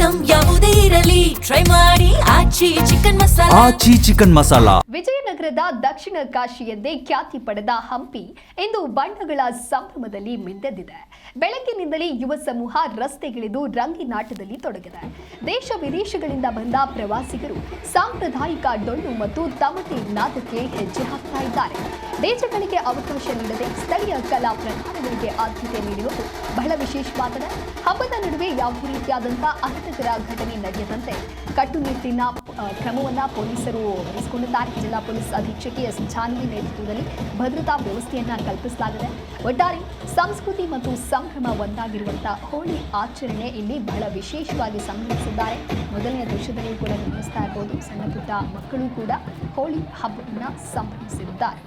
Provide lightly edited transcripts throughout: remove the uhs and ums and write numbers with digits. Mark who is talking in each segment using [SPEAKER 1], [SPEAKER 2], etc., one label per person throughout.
[SPEAKER 1] Item ಯಾವುದೇ ಇರಲಿ try ಮಾಡಿ ಆಚಿ ಚಿಕನ್ ಮಸಾಲಾ.
[SPEAKER 2] ವಿಜಯನಗರದ ದಕ್ಷಿಣ ಕಾಶಿಯೆಂದೇ ಖ್ಯಾತಿ ಪಡೆದ ಹಂಪಿ ಇಂದು ಬಣ್ಣಗಳ ಸಂಭ್ರಮದಲ್ಲಿ ಮಿಂದೆದ್ದಿದೆ. ಬೆಳಗ್ಗಿನಿಂದಲೇ ಯುವ ಸಮೂಹ ರಸ್ತೆಗಿಳಿದು ರಂಗಿನಾಟದಲ್ಲಿ ತೊಡಗಿದೆ. ದೇಶ ವಿದೇಶಗಳಿಂದ ಬಂದ ಪ್ರವಾಸಿಗರು ಸಾಂಪ್ರದಾಯಿಕ ಡೊಳ್ಳು ಮತ್ತು ತಮಟೆ ನಾದಕ್ಕೆ ಹೆಜ್ಜೆ ಹಾಕ್ತಾ ಇದ್ದಾರೆ. ದೇಶಗಳಿಗೆ ಅವಕಾಶ ನೀಡದೆ ಸ್ಥಳೀಯ ಕಲಾ ಪ್ರಕಾರಗಳಿಗೆ ಆದ್ಯತೆ ನೀಡಿರುವುದು ಬಹಳ ವಿಶೇಷವಾಗಿದೆ. ಹಬ್ಬದ ನಡುವೆ ಯಾವುದೇ ರೀತಿಯಾದಂತಹ ಅಹಿತಕರ ಘಟನೆ ನಡೆಯದಂತೆ ಕಟ್ಟುನಿಟ್ಟಿನ ಕ್ರಮವನ್ನು ಪೊಲೀಸರು ವಹಿಸಿಕೊಂಡಿದ್ದಾರೆ. ಜಿಲ್ಲಾ ಪೊಲೀಸ್ ಅಧೀಕ್ಷಕಿ ಎಸ್ ಜಾನ್ವಿ ನೇತೃತ್ವದಲ್ಲಿ ಭದ್ರತಾ ವ್ಯವಸ್ಥೆಯನ್ನ ಕಲ್ಪಿಸಲಾಗಿದೆ. ಒಟ್ಟಾರೆ ಸಂಸ್ಕೃತಿ ಮತ್ತು ಸಂಭ್ರಮ ಒಂದಾಗಿರುವಂತಹ ಹೋಳಿ ಆಚರಣೆ ಇಲ್ಲಿ ಬಹಳ ವಿಶೇಷವಾಗಿ ಸಂಭ್ರಮಿಸಿದ್ದಾರೆ. ಮೊದಲನೇ ದೃಶ್ಯದಲ್ಲಿ ಕೂಡ ಗಮನಿಸ್ತಾ ಇರಬಹುದು, ಸಣ್ಣ ಪುಟ್ಟ ಮಕ್ಕಳು ಕೂಡ ಹೋಳಿ ಹಬ್ಬವನ್ನ ಸಂಭ್ರಮಿಸಿದ್ದಾರೆ.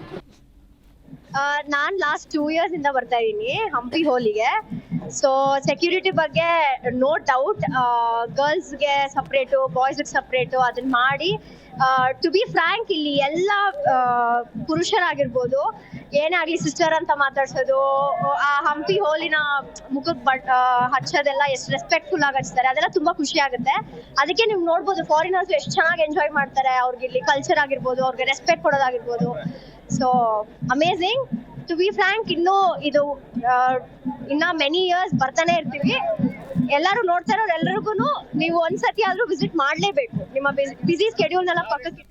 [SPEAKER 3] ನಾನ್ ಲಾಸ್ಟ್ 2 years ಇಂದ ಬರ್ತಾ ಇದ್ದೀನಿ ಹಂಪಿ ಹೋಲಿಗೆ. ಸೊ ಸೆಕ್ಯೂರಿಟಿ ಬಗ್ಗೆ ನೋ ಡೌಟ್, ಗರ್ಲ್ಸ್ಗೆ ಸಪ್ರೇಟು ಬಾಯ್ಸ್ಗೆ ಸಪ್ರೇಟು ಅದನ್ನ ಮಾಡಿ, ಟು ಬಿ ಫ್ರ್ಯಾಂಕ್ ಇಲ್ಲಿ ಎಲ್ಲ ಪುರುಷರಾಗಿರ್ಬೋದು ಏನೇ ಆಗಲಿ ಸಿಸ್ಟರ್ ಅಂತ ಮಾತಾಡ್ಸೋದು, ಆ ಹಂಪಿ ಹೋಲಿನ ಮುಖಕ್ಕೆ ಹಚ್ಚೋದೆಲ್ಲ ಎಷ್ಟು ರೆಸ್ಪೆಕ್ಟ್ಫುಲ್ ಆಗಿ ಹಚ್ತಾರೆ, ಅದೆಲ್ಲ ತುಂಬಾ ಖುಷಿ ಆಗುತ್ತೆ. ಅದಕ್ಕೆ ನೀವು ನೋಡ್ಬೋದು ಫಾರಿನರ್ಸ್ ಎಷ್ಟು ಚೆನ್ನಾಗಿ ಎಂಜಾಯ್ ಮಾಡ್ತಾರೆ. ಅವ್ರಿಗೆ ಇಲ್ಲಿ ಕಲ್ಚರ್ ಆಗಿರ್ಬೋದು, ಅವ್ರಿಗೆ ರೆಸ್ಪೆಕ್ಟ್ ಕೊಡೋದಾಗಿರ್ಬೋದು. So amazing. To be frank, ಇನ್ನು ಇದು ಇನ್ನ ಮೆನಿ ಇಯರ್ಸ್ ಬರ್ತಾನೆ ಇರ್ತೀವಿ. ಎಲ್ಲರೂ ನೋಡ್ತಾ ಇರೋರು ಎಲ್ರಿಗೂ ನೀವು ಒಂದ್ಸತಿ ಆದ್ರೂ ವಿಸಿಟ್ ಮಾಡ್ಲೇಬೇಕು. ನಿಮ್ಮ ಬಿಸಿ ಸ್ಕೆಡ್ಯೂಲ್ನೆಲ್ಲ ಪಕ್ಕಕ್ಕೆ.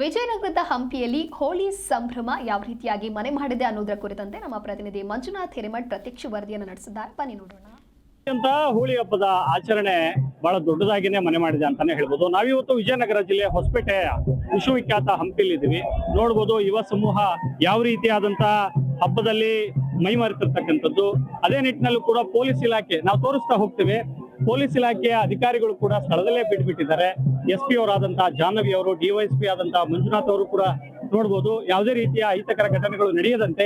[SPEAKER 2] ವಿಜಯನಗರದ ಹಂಪಿಯಲ್ಲಿ ಹೋಳಿ ಸಂಭ್ರಮ ಯಾವ ರೀತಿಯಾಗಿ ಮನೆ ಮಾಡಿದೆ ಅನ್ನೋದರ ಕುರಿತಂತೆ ನಮ್ಮ ಪ್ರತಿನಿಧಿ ಮಂಜುನಾಥ್ ಹಿರೇಮಠ್ ಪ್ರತ್ಯಕ್ಷ ವರದಿಯನ್ನು ನಡೆಸಿದ್ದಾರೆ. ಬನ್ನಿ ನೋಡೋಣ.
[SPEAKER 4] ಹೋಳಿ ಹಬ್ಬದ ಆಚರಣೆ ಬಹಳ ದೊಡ್ಡದಾಗಿನೇ ಮನೆ ಮಾಡಿದೆ ಅಂತಾನೆ ಹೇಳ್ಬೋದು. ನಾವಿವತ್ತು ವಿಜಯನಗರ ಜಿಲ್ಲೆ ಹೊಸಪೇಟೆಯ ವಿಶ್ವವಿಖ್ಯಾತ ಹಂಪಿಲಿದ್ದೀವಿ. ನೋಡ್ಬೋದು ಯುವ ಸಮೂಹ ಯಾವ ರೀತಿಯಾದಂತ ಹಬ್ಬದಲ್ಲಿ ಮೈ ಮರೆತಿರ್ತಕ್ಕಂಥದ್ದು. ಅದೇ ನಿಟ್ಟಿನಲ್ಲೂ ಕೂಡ ಪೊಲೀಸ್ ಇಲಾಖೆ ನಾವು ತೋರಿಸ್ತಾ ಹೋಗ್ತೇವೆ. ಪೊಲೀಸ್ ಇಲಾಖೆಯ ಅಧಿಕಾರಿಗಳು ಕೂಡ ಸ್ಥಳದಲ್ಲೇ ಬಿಟ್ಬಿಟ್ಟಿದ್ದಾರೆ. SP ಅವರಾದಂತಹ ಜಾಹ್ನವಿ ಅವರು, DYSP ಆದಂತಹ ಮಂಜುನಾಥ್ ಅವರು ಕೂಡ ನೋಡ್ಬೋದು ಯಾವುದೇ ರೀತಿಯ ಅಹಿತಕರ ಘಟನೆಗಳು ನಡೆಯದಂತೆ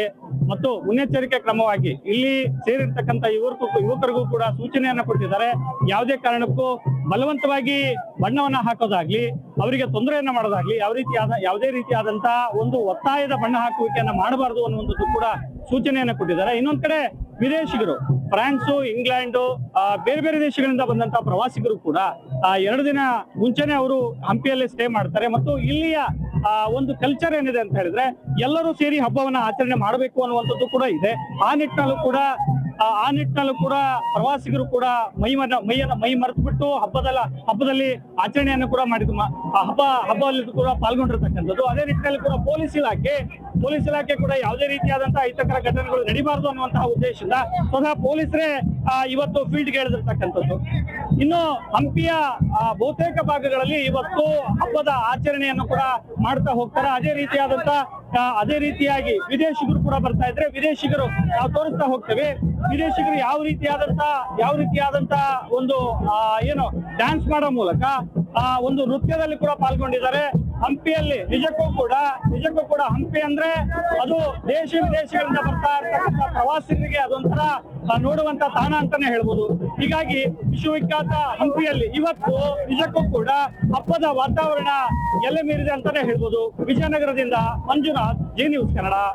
[SPEAKER 4] ಮತ್ತು ಮುನ್ನೆಚ್ಚರಿಕೆ ಕ್ರಮವಾಗಿ ಇಲ್ಲಿ ಸೇರಿರ್ತಕ್ಕಂಥ ಯುವಕರಿಗೂ ಕೂಡ ಸೂಚನೆಯನ್ನ ಕೊಟ್ಟಿದ್ದಾರೆ. ಯಾವುದೇ ಕಾರಣಕ್ಕೂ ಬಲವಂತವಾಗಿ ಬಣ್ಣವನ್ನ ಹಾಕೋದಾಗ್ಲಿ, ಅವರಿಗೆ ತೊಂದರೆಯನ್ನ ಮಾಡೋದಾಗ್ಲಿ, ಯಾವುದೇ ರೀತಿಯಾದಂತಹ ಒಂದು ಒತ್ತಾಯದ ಬಣ್ಣ ಹಾಕುವಿಕೆಯನ್ನ ಮಾಡಬಾರದು ಅನ್ನುವಂಥದ್ದು ಕೂಡ ಸೂಚನೆಯನ್ನ ಕೊಟ್ಟಿದ್ದಾರೆ. ಇನ್ನೊಂದ್ ಕಡೆ ವಿದೇಶಿಗರು, ಫ್ರಾನ್ಸು, ಇಂಗ್ಲೆಂಡ್, ಬೇರೆ ಬೇರೆ ದೇಶಗಳಿಂದ ಬಂದಂತಹ ಪ್ರವಾಸಿಗರು ಕೂಡ 2 ದಿನ ಮುಂಚೆನೆ ಅವರು ಹಂಪಿಯಲ್ಲಿ ಸ್ಟೇ ಮಾಡ್ತಾರೆ. ಮತ್ತು ಇಲ್ಲಿಯ ಒಂದು ಕಲ್ಚರ್ ಏನಿದೆ ಅಂತ ಹೇಳಿದ್ರೆ ಎಲ್ಲರೂ ಸೇರಿ ಹಬ್ಬವನ್ನ ಆಚರಣೆ ಮಾಡಬೇಕು ಅನ್ನುವಂಥದ್ದು ಕೂಡ ಇದೆ. ಆ ನಿಟ್ಟಿನಲ್ಲೂ ಕೂಡ ಪ್ರವಾಸಿಗರು ಕೂಡ ಮೈ ಮರೆತು ಬಿಟ್ಟು ಹಬ್ಬದಲ್ಲಿ ಆಚರಣೆಯನ್ನು ಕೂಡ ಮಾಡಿದ್ದು, ಹಬ್ಬದಲ್ಲಿ ಕೂಡ ಪಾಲ್ಗೊಂಡಿರ್ತಕ್ಕಂಥದ್ದು. ಅದೇ ನಿಟ್ಟಿನಲ್ಲಿ ಕೂಡ ಪೊಲೀಸ್ ಇಲಾಖೆ ಕೂಡ ಯಾವುದೇ ರೀತಿಯಾದಂತಹ ಅಹಿತಕರ ಘಟನೆಗಳು ನಡೀಬಾರದು ಅನ್ನುವಂತಹ ಉದ್ದೇಶದಿಂದ ಸ್ವತಃ ಪೊಲೀಸರೇ ಇವತ್ತು ಫೀಲ್ಡ್ಗೆ ಇಳಿದಿರ್ತಕ್ಕಂಥದ್ದು. ಇನ್ನು ಹಂಪಿಯ ಬಹುತೇಕ ಭಾಗಗಳಲ್ಲಿ ಇವತ್ತು ಹಬ್ಬದ ಆಚರಣೆಯನ್ನು ಕೂಡ ಮಾಡ್ತಾ ಹೋಗ್ತಾರೆ. ಅದೇ ರೀತಿಯಾಗಿ ವಿದೇಶಿಗರು ಕೂಡ ಬರ್ತಾ ಇದ್ರೆ, ವಿದೇಶಿಗರು ನಾವು ತೋರಿಸ್ತಾ ಹೋಗ್ತೇವೆ. ವಿದೇಶಿಗರು ಯಾವ ರೀತಿಯಾದಂತ ಒಂದು ಡ್ಯಾನ್ಸ್ ಮಾಡೋ ಮೂಲಕ ಒಂದು ನೃತ್ಯದಲ್ಲಿ ಕೂಡ ಪಾಲ್ಗೊಂಡಿದ್ದಾರೆ. ಹಂಪಿಯಲ್ಲಿ ನಿಜಕ್ಕೂ ಕೂಡ ಹಂಪಿ ಅಂದ್ರೆ ಅದು ದೇಶ ವಿದೇಶಗಳಿಂದ ಬರ್ತಾ ಇರ್ತಕ್ಕಂಥ ಪ್ರವಾಸಿಗರಿಗೆ ಅದೊಂಥರ ನೋಡುವಂತ ತಾಣ ಅಂತಾನೆ ಹೇಳ್ಬೋದು. ಹೀಗಾಗಿ ವಿಶ್ವವಿಖ್ಯಾತ ಹಂಪಿಯಲ್ಲಿ ಇವತ್ತು ನಿಜಕ್ಕೂ ಕೂಡ ಹಬ್ಬದ ವಾತಾವರಣ ಎಲ್ಲ ಮೀರಿದೆ ಅಂತಾನೆ ಹೇಳ್ಬೋದು. ವಿಜಯನಗರದಿಂದ ಮಂಜುನಾಥ್, ಜಿ ನ್ಯೂಸ್ ಕನ್ನಡ.